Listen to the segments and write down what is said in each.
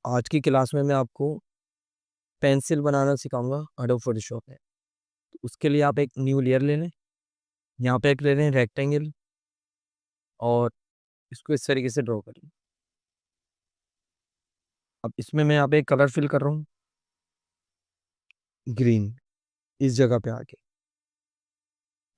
आज की क्लास में मैं आपको पेंसिल बनाना सिखाऊंगा एडोब फोटोशॉप में। तो उसके लिए आप एक न्यू लेयर ले लें। यहाँ पे एक ले लें रेक्टेंगल और इसको इस तरीके से ड्रॉ कर लें। अब इसमें मैं यहाँ पे एक कलर फिल कर रहा हूँ, ग्रीन, इस जगह पे आके,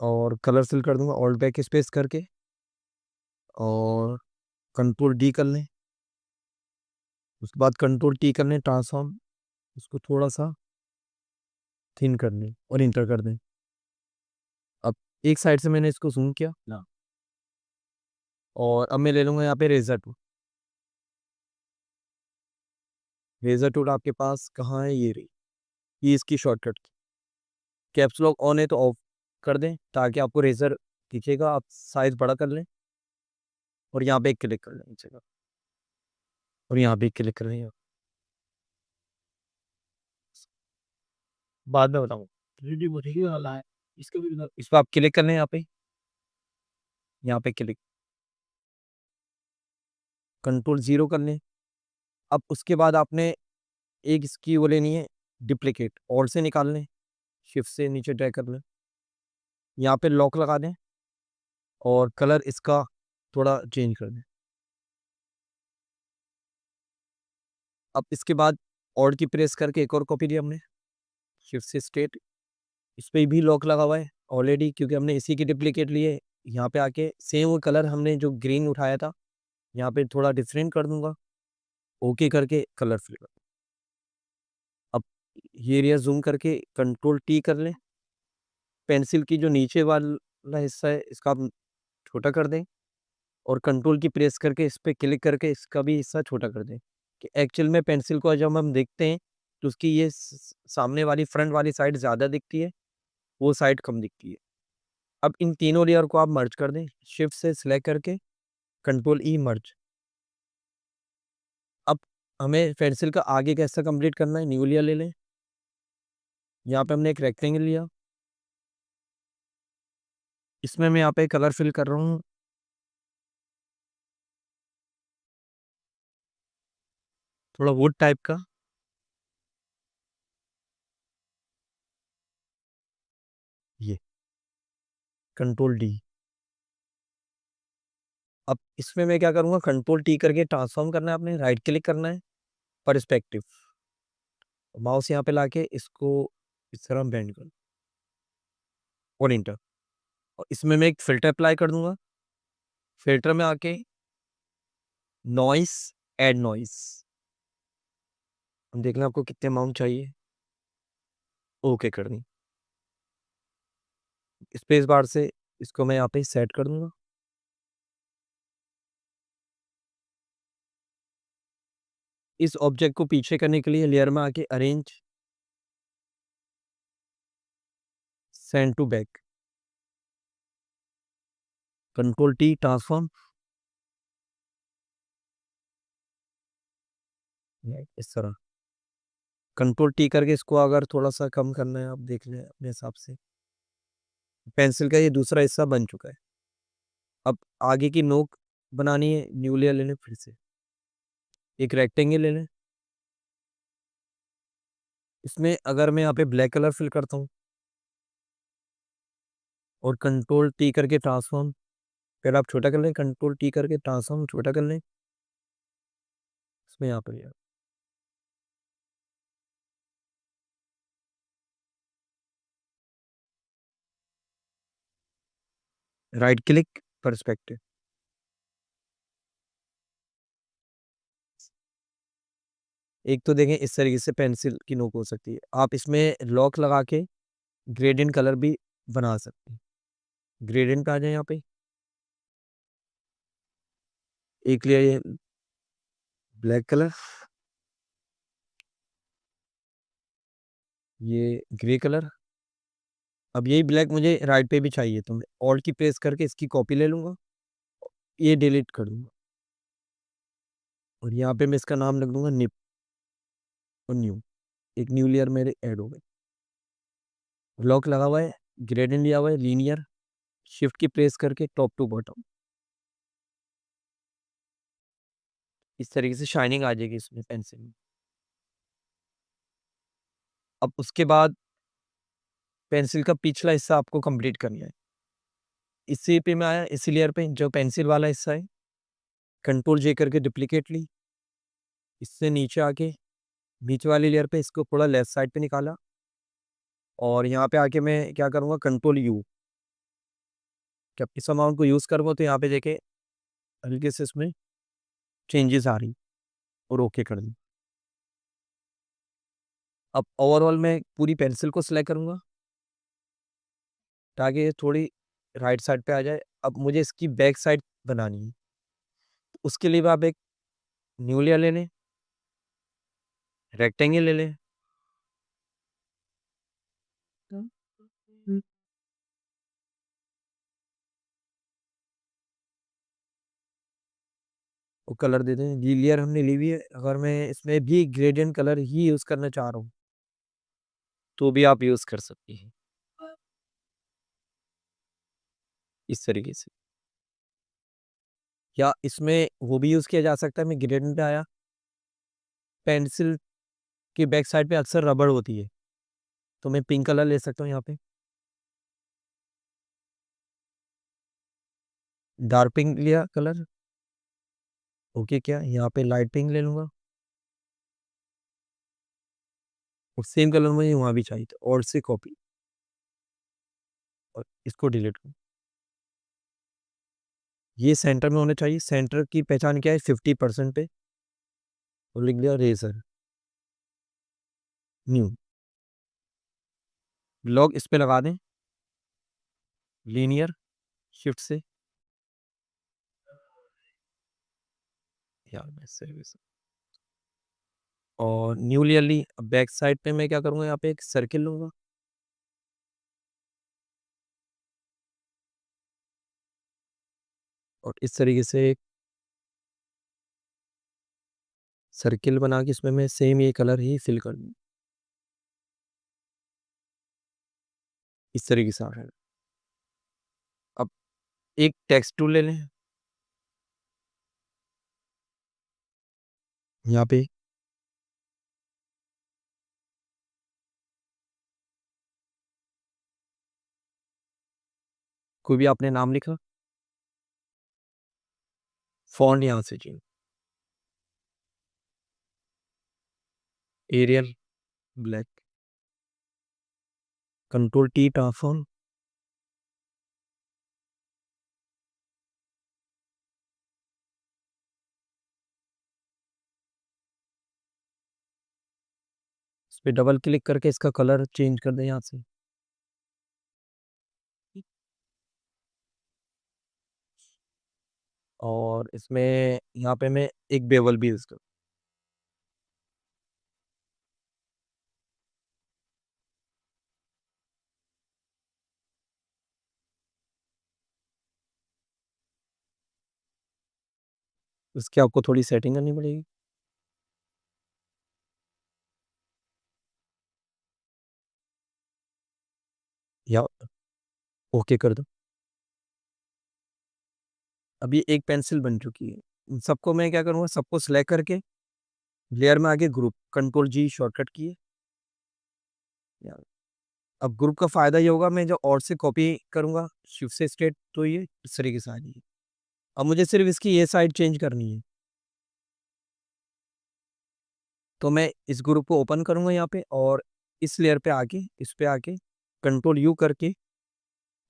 और कलर फिल कर दूंगा ऑल्ट बैक स्पेस करके और कंट्रोल डी कर लें। उसके बाद कंट्रोल टी कर लें, ट्रांसफॉर्म, उसको थोड़ा सा थिन कर लें और इंटर कर दें। अब एक साइड से मैंने इसको जूम किया ना, और अब मैं ले लूँगा यहाँ पे रेजर टूल। रेजर टूल आपके पास कहाँ है? ये रही, ये इसकी शॉर्टकट की। कैप्स लॉक ऑन है तो ऑफ कर दें ताकि आपको रेजर दिखेगा। आप साइज बड़ा कर लें और यहाँ पे एक क्लिक कर लें इस जगह, और यहाँ पे एक क्लिक कर लें। बाद में बताऊँ, 3D मटेरियल वाला है, इसका भी इस पर आप क्लिक कर लें। यहाँ पे क्लिक, कंट्रोल जीरो कर लें। अब उसके बाद आपने एक इसकी वो लेनी है डिप्लीकेट, ऑल से निकाल लें, शिफ्ट से नीचे ड्रैग कर लें, यहाँ पे लॉक लगा दें और कलर इसका थोड़ा चेंज कर दें। अब इसके बाद ऑल्ट की प्रेस करके एक और कॉपी दी हमने, शिफ्ट से स्ट्रेट, इस पे भी लॉक लगा हुआ है ऑलरेडी क्योंकि हमने इसी की डुप्लीकेट लिए। यहाँ पे आके सेम वो कलर हमने जो ग्रीन उठाया था, यहाँ पे थोड़ा डिफरेंट कर दूंगा, ओके करके कलर फिल कर। अब ये एरिया जूम करके कंट्रोल टी कर लें। पेंसिल की जो नीचे वाला हिस्सा है इसका आप छोटा कर दें और कंट्रोल की प्रेस करके इस पे क्लिक करके इसका भी हिस्सा छोटा कर दें। कि एक्चुअल में पेंसिल को जब हम देखते हैं तो उसकी ये सामने वाली फ्रंट वाली साइड ज़्यादा दिखती है, वो साइड कम दिखती है। अब इन तीनों लेयर को आप मर्ज कर दें, शिफ्ट से सिलेक्ट करके कंट्रोल ई मर्ज। अब हमें पेंसिल का आगे का हिस्सा कंप्लीट करना है, न्यू लेयर ले लें। यहाँ पे हमने एक रेक्टेंगल लिया, इसमें मैं यहाँ पे कलर फिल कर रहा हूँ, थोड़ा वुड टाइप का। ये कंट्रोल डी। अब इसमें मैं क्या करूँगा, कंट्रोल टी करके ट्रांसफॉर्म करना है, आपने राइट क्लिक करना है, पर्सपेक्टिव, माउस यहाँ पे लाके इसको इस तरह बेंड कर और इंटर। और इसमें मैं एक फिल्टर अप्लाई कर दूंगा। फिल्टर में आके नॉइस, ऐड नॉइस, हम देख लें आपको कितने अमाउंट चाहिए, ओके कर दी। स्पेस बार से इसको मैं यहाँ पे सेट कर दूंगा। इस ऑब्जेक्ट को पीछे करने के लिए लेयर में आके arrange, send to back, control T transform, इस तरह कंट्रोल टी करके इसको अगर थोड़ा सा कम करना है आप देख लें अपने हिसाब से। पेंसिल का ये दूसरा हिस्सा बन चुका है। अब आगे की नोक बनानी है, न्यू लेयर ले लें, फिर से एक रेक्टेंगल ले लें। इसमें अगर मैं यहाँ पे ब्लैक कलर फिल करता हूँ और कंट्रोल टी करके ट्रांसफॉर्म, फिर आप छोटा कर लें, कंट्रोल टी करके ट्रांसफॉर्म छोटा कर लें, इसमें यहाँ पर राइट क्लिक, पर्सपेक्टिव। एक तो देखें इस तरीके से पेंसिल की नोक हो सकती है। आप इसमें लॉक लगा के ग्रेडियंट कलर भी बना सकते हैं। ग्रेडियंट पे आ जाए, यहाँ पे एक लिया ये ब्लैक कलर, ये ग्रे कलर। अब यही ब्लैक मुझे राइट पे भी चाहिए तो मैं ऑल्ट की प्रेस करके इसकी कॉपी ले लूंगा, ये डिलीट कर दूंगा और यहाँ पे मैं इसका नाम लिख दूंगा निप और न्यू। एक न्यू लेयर मेरे ऐड हो गए। लॉक लगा हुआ है, ग्रेडियंट लिया हुआ है लीनियर, शिफ्ट की प्रेस करके टॉप टू बॉटम, इस तरीके से शाइनिंग आ जाएगी इसमें पेंसिल में। अब उसके बाद पेंसिल का पिछला हिस्सा आपको कंप्लीट करना है। इसी पे मैं आया, इसी लेयर पे जो पेंसिल वाला हिस्सा है, कंट्रोल जे करके डुप्लीकेट ली। इससे नीचे आके बीच वाली लेयर पे इसको थोड़ा लेफ्ट साइड पे निकाला और यहाँ पे आके मैं क्या करूँगा, कंट्रोल यू। जब इस अमाउंट को यूज़ करूँगा तो यहाँ पे देखे हल्के से इसमें चेंजेस आ रही और ओके कर दी। अब ओवरऑल मैं पूरी पेंसिल को सिलेक्ट करूँगा ताकि ये थोड़ी राइट साइड पे आ जाए। अब मुझे इसकी बैक साइड बनानी है। उसके लिए आप एक न्यू लेयर ले लें, रेक्टेंगल ले लें। वो कलर दे दें। ये लेयर हमने ली हुई है। अगर मैं इसमें भी ग्रेडियंट कलर ही यूज़ करना चाह रहा हूँ तो भी आप यूज़ कर सकती हैं इस तरीके से। या इसमें वो भी यूज़ किया जा सकता है। मैं ग्रेडियंट पे आया, पेंसिल की बैक साइड पे अक्सर रबड़ होती है तो मैं पिंक कलर ले सकता हूँ यहाँ पे। डार्क पिंक लिया कलर, ओके क्या यहाँ पे लाइट पिंक ले लूँगा और सेम कलर मुझे वहाँ भी चाहिए था और से कॉपी और इसको डिलीट करूँ। ये सेंटर में होना चाहिए। सेंटर की पहचान क्या है, 50% पे, और लिख दिया रेजर न्यू। लॉक इस पे लगा दें लीनियर शिफ्ट से। यार मैं सर्विस और न्यू लेयर ली। अब बैक साइड पे मैं क्या करूँगा, यहाँ पे एक सर्किल लूँगा और इस तरीके से एक सर्किल बना के इसमें मैं सेम ये कलर ही फिल कर दूँ। इस तरीके से आ रहा है। अब एक टेक्स्ट टूल ले लें, यहाँ पे कोई भी आपने नाम लिखा, फॉन्ट यहाँ से चाहिए Arial black, control T transform. इस पे डबल क्लिक करके इसका कलर चेंज कर दें यहाँ से। और इसमें यहाँ पे मैं एक बेवल भी यूज़ करूँ। इसकी आपको थोड़ी सेटिंग करनी पड़ेगी। या ओके कर दो। अब ये एक पेंसिल बन चुकी है। इन सबको मैं क्या करूँगा, सबको सिलेक्ट करके लेयर में आगे ग्रुप कंट्रोल जी शॉर्टकट किए। या अब ग्रुप का फ़ायदा ये होगा, मैं जो और से कॉपी करूँगा शिफ्ट से स्ट्रेट तो ये इस तरीके से आ जाएगी। अब मुझे सिर्फ़ इसकी ये साइड चेंज करनी है। तो मैं इस ग्रुप को ओपन करूँगा यहाँ पे और इस लेयर पे आके, इस पे आके कंट्रोल यू करके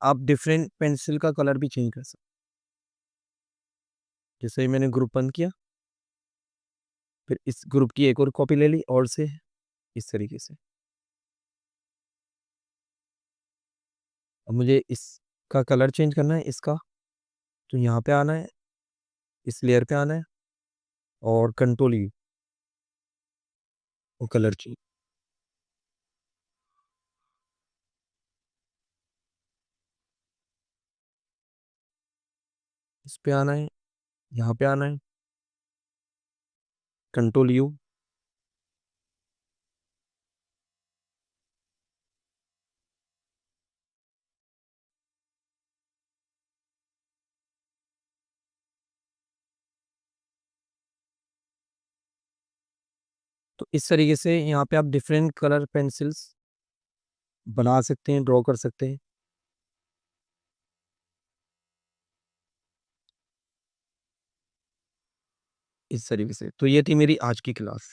आप डिफरेंट पेंसिल का कलर भी चेंज कर सकते। जैसे ही मैंने ग्रुप बंद किया, फिर इस ग्रुप की एक और कॉपी ले ली और से इस तरीके से। अब मुझे इसका कलर चेंज करना है इसका, तो यहाँ पे आना है, इस लेयर पे आना है और कंट्रोल यू और कलर चेंज। इस पे आना है, यहाँ पे आना है, कंट्रोल यू तो इस तरीके से यहाँ पे आप डिफरेंट कलर पेंसिल्स बना सकते हैं, ड्रॉ कर सकते हैं। इस तरीके से। तो ये थी मेरी आज की क्लास।